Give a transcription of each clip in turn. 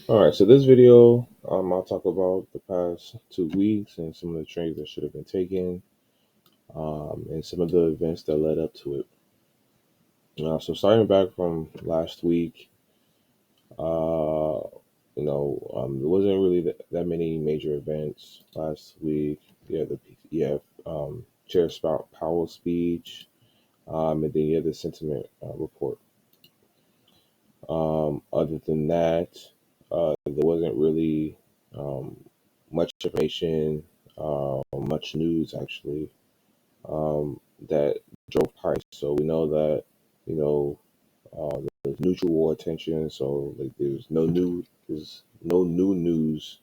All right, so this video, I'll talk about the past 2 weeks and some of the trades that should have been taken, and some of the events that led up to it. So starting back from last week, uh, there wasn't really that many major events last week. You have Chair Spout Powell speech, and then you have the sentiment report. Other than that, there wasn't really um, much information, much news actually, that drove price. So we know that you know there's neutral war tension. So like there's no new news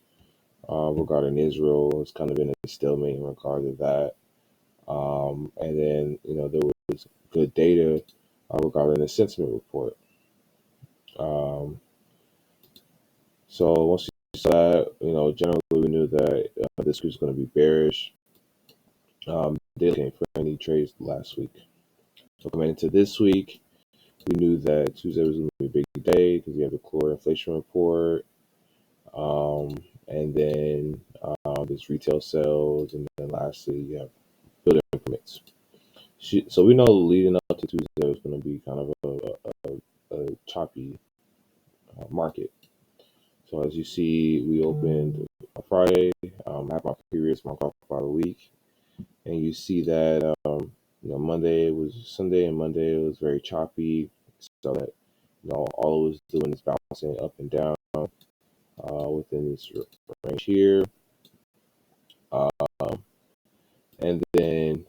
regarding Israel. It's kind of been a stalemate in regard to that. And then there was good data regarding the sentiment report. Um, So once you saw that, generally we knew that this was going to be bearish. They came for any trades last week. So coming into this week, we knew that Tuesday was going to be a big day because we have the core inflation report, and then there's retail sales, and then lastly you have building permits. So we know leading up to Tuesday was going to be kind of a choppy market. So as you see, we opened on Friday, had my previous month off by the week, and you see that Monday was Sunday and Monday it was very choppy. So that all it was doing is bouncing up and down within this range here, um, and then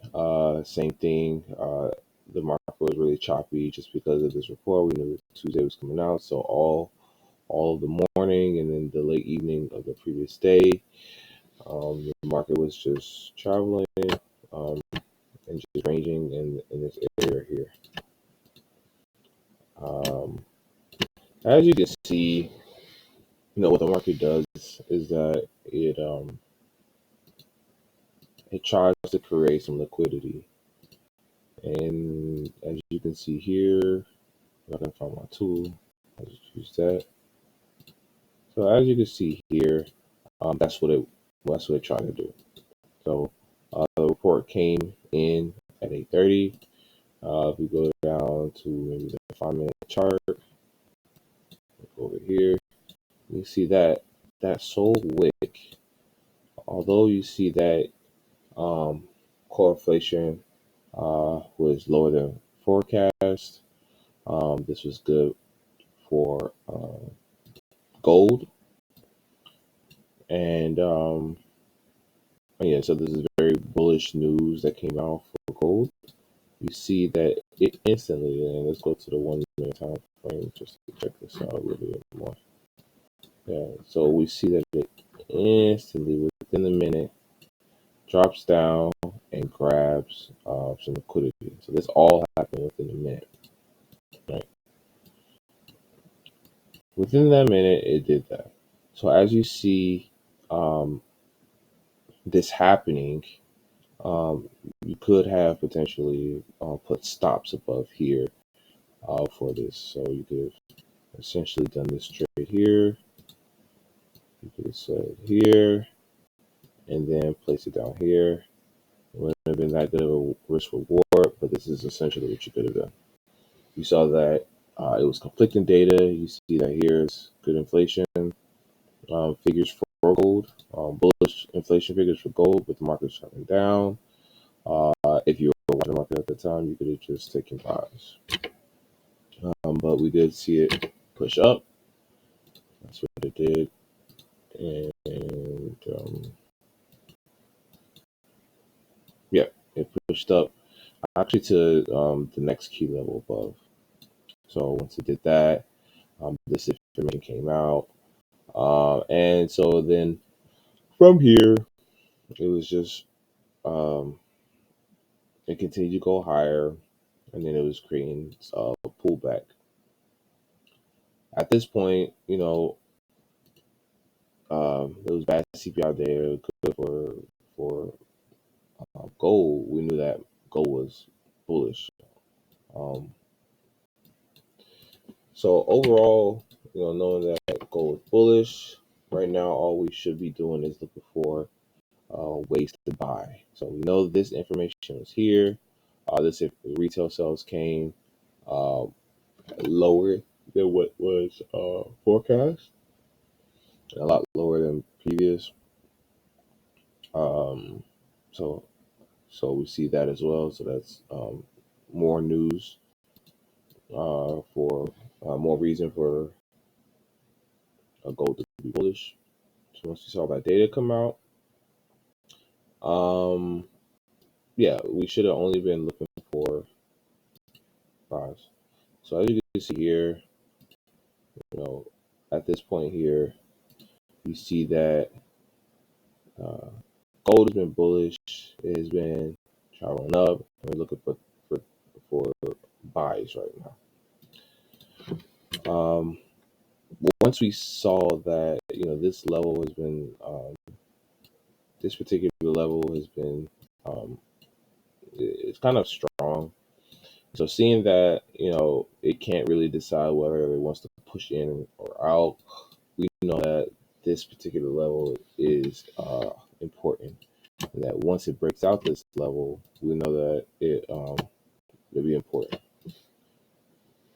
same thing. The market was really choppy just because of this report. We knew Tuesday was coming out, so all of the morning and then the late evening of the previous day. The market was just traveling um, and just ranging in this area here. Um, as you can see, what the market does is that it tries to create some liquidity, and as you can see here, if I can find my tool, I'll just use that. So as you can see here, that's what it tried to do. So the report came in at 8:30. If we go down to maybe the 5-minute chart, over here, you see that sold wick. Although you see that core inflation was lower than forecast, this was good for gold, and yeah, so this is very bullish news that came out for gold. You see that it instantly, and let's go to the 1 minute time frame just to check this out a little bit more. Yeah, so we see that it instantly, within a minute, drops down and grabs some liquidity. So this all happened within a minute, right? Within that minute, it did that. So as you see um, this happening, um, you could have potentially put stops above here for this. So you could have essentially done this trade here. You could have said here and then place it down here. It wouldn't have been that good of a risk reward, but this is essentially what you could have done. You saw that it was conflicting data. You see that here's good inflation figures for gold, bullish inflation figures for gold, with the market shutting down. If you were watching the market at the time, you could have just taken buys. But we did see it push up. That's what it did. And yeah, it pushed up actually to the next key level above. So once it did that, this information came out. And so then from here, it was just um, it continued to go higher, and then it was creating a pullback. At this point, it was bad CPI data, good for gold. We knew that gold was bullish. Um, so overall, knowing that gold is bullish right now, all we should be doing is looking for ways to buy. So we know this information is here. This retail sales came uh, lower than what was forecast, a lot lower than previous. Um, so we see that as well. So that's more news for more reason for gold to be bullish. So once we saw that data come out, um, yeah, we should have only been looking for buys. So as you can see here, at this point here, you see that uh, gold has been bullish. It has been traveling up, and we're looking for for buys right now. Once we saw that, this level has been this particular level has been it's kind of strong. So seeing that, it can't really decide whether it wants to push in or out, we know that this particular level is important. And that once it breaks out this level, we know that it'll be important.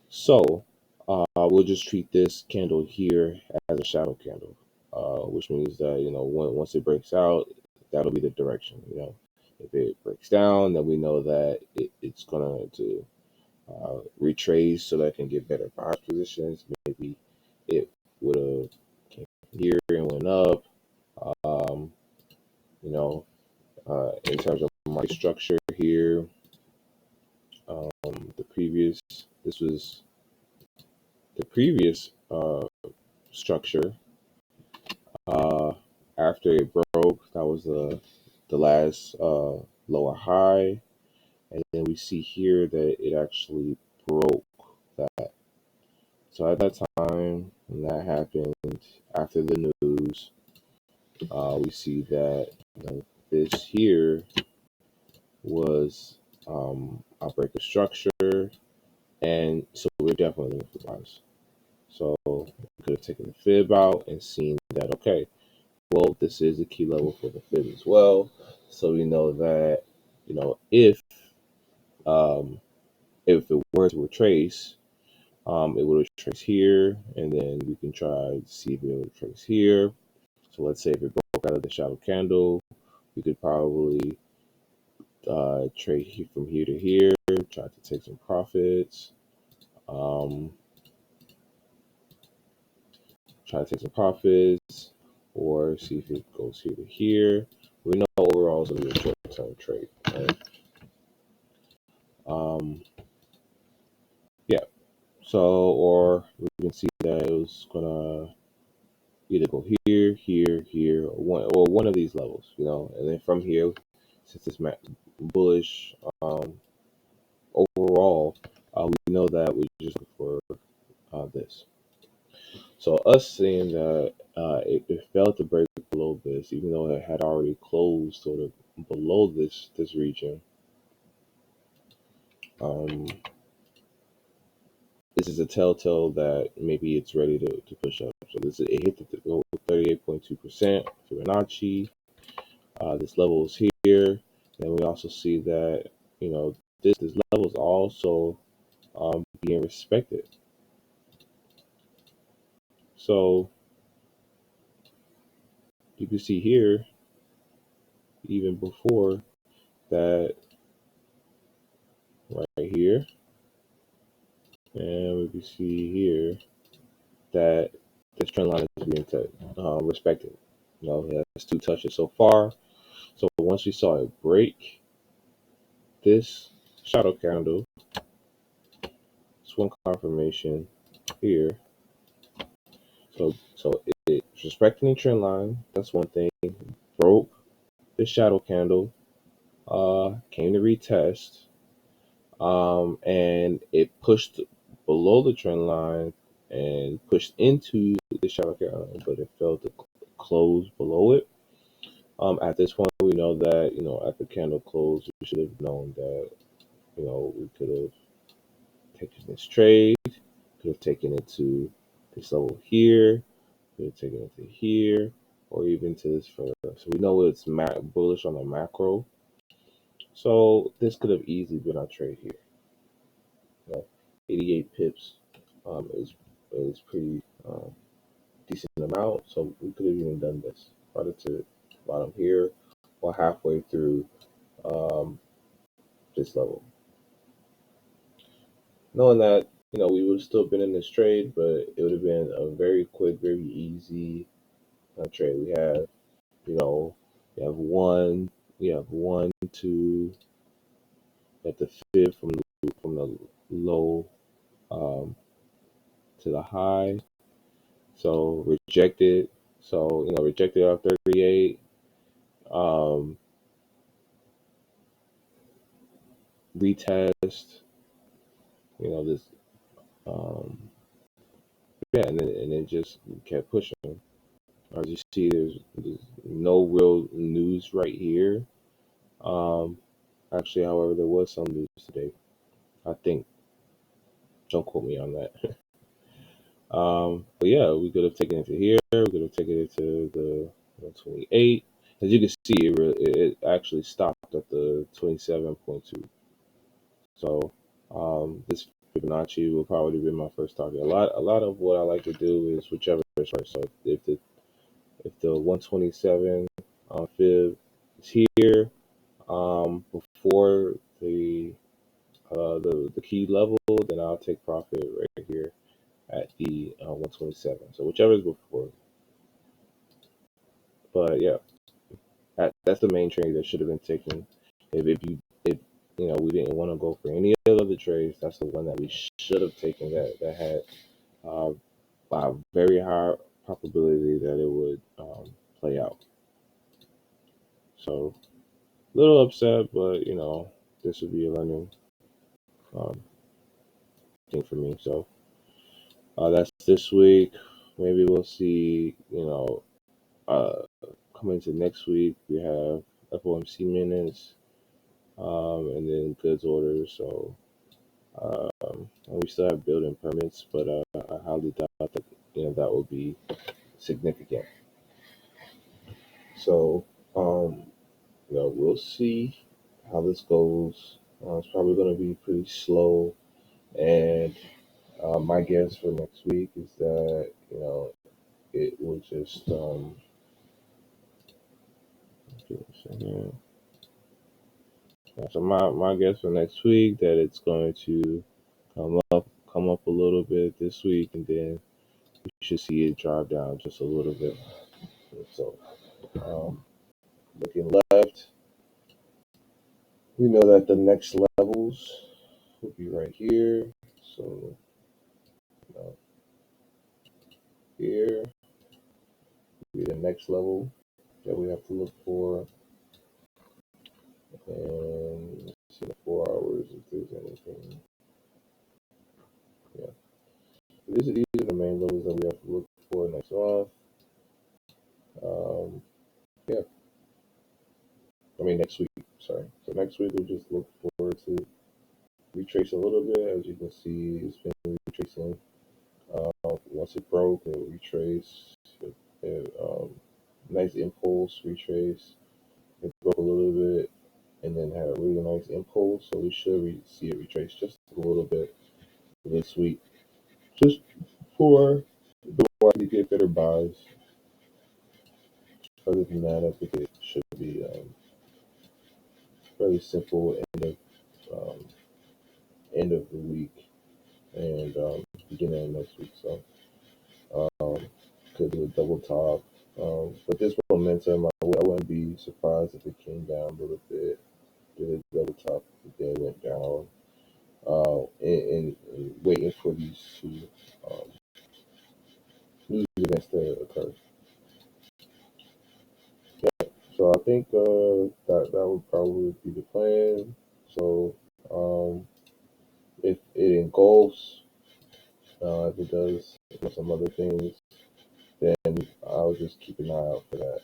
So we'll just treat this candle here as a shadow candle, which means that once it breaks out, that'll be the direction. If it breaks down, then we know that it's going to retrace so that it can get better buy positions. Maybe it would have came here and went up. Um, in terms of market structure here, the previous this was the previous structure. Uh, After it broke, that was the last lower high, and then we see here that it actually broke that. So at that time, when that happened, after the news, we see that this here was a break of structure, and so we're definitely looking for buys. So we could have taken the fib out and seen that, okay, well, this is a key level for the fib as well. So we know that, um, if it were to retrace, it would retrace here, and then we can try to see if it would retrace here. So let's say if it broke out of the shadow candle, we could probably trade from here to here, try to take some profits. Um, Try to take some profits, or see if it goes here to here. We know overall it's going to be a short-term trade. Right? Yeah. So, or we can see that it was gonna either go here, here, here, or one of these levels, and then from here, since it's bullish overall, we know that we just look for this. So us seeing that it failed to break below this, even though it had already closed sort of below this region. Um, this is a telltale that maybe it's ready to push up. So it hit the 38.2% Fibonacci. This level is here, and we also see that this level is also being respected. So you can see here, even before that, right here, and we can see here that this trend line is being respected. It has 2 touches so far. So once we saw it break this shadow candle, it's one confirmation here. So it's respecting the trend line. That's one thing. Broke the shadow candle, came to retest, and it pushed below the trend line and pushed into the shadow candle, but it failed to close below it. At this point, we know that at the candle close, we should have known that we could have taken this trade, could have taken it to this level here, could have taken it to here, or even to this further. So we know it's bullish on the macro. So this could have easily been our trade here. You know, 88 pips is pretty decent amount. So we could have even done this right to bottom here, or halfway through um, this level. Knowing that, we would have still been in this trade, but it would have been a very quick, very easy trade. You know, we have one, two, at the fifth from the low um, to the high. So rejected. So rejected off 38. Um, retest. This. Um, yeah, and it just kept pushing. As you see, there's no real news right here. Um, Actually, however, there was some news today. I think. Don't quote me on that. But yeah, we could have taken it to here. We could have taken it to the 128. As you can see, it actually stopped at the 27.2. So this Fibonacci will probably be my first target. A lot of what I like to do is whichever is first. So if the 127 fib is here before the key level, then I'll take profit right here at the 127. So whichever is before. But yeah, that's the main trade that should have been taken. If we didn't want to go for any of the trades, that's the one that we should have taken that had uh, a very high probability that it would play out. So a little upset, but this would be a learning um, thing for me. So that's this week. Maybe we'll see. Uh, Coming to next week, we have FOMC minutes, and then goods orders. So and we still have building permits, but I highly doubt that that will be significant. So we'll see how this goes. It's probably going to be pretty slow, and my guess for next week is that it will just give me a second. So my guess for next week that it's going to come up a little bit this week, and then we should see it drop down just a little bit. So um, looking left, we know that the next levels will be right here. So here will be the next level that we have to look for, and let's see the 4 hours if there's anything. Yeah, these are the main levels that we have to look for next month. Um, yeah, I mean next week. Sorry. So next week we'll just look forward to retrace a little bit. As you can see, it's been retracing. Once it broke, it retraced. Nice impulse retrace. It broke a little bit, and then had a really nice impulse. So we should see it retrace just a little bit this week, just for the market to get better buys. Other than that, I think it should be fairly simple um, end of the week and beginning of next week. So could do a double top. But this momentum, I wouldn't be surprised if it came down a little bit, did a double top, then went down, and waiting for these two um, news events to occur. So I think that would probably be the plan. So if it engulfs, if it does some other things, then I'll just keep an eye out for that.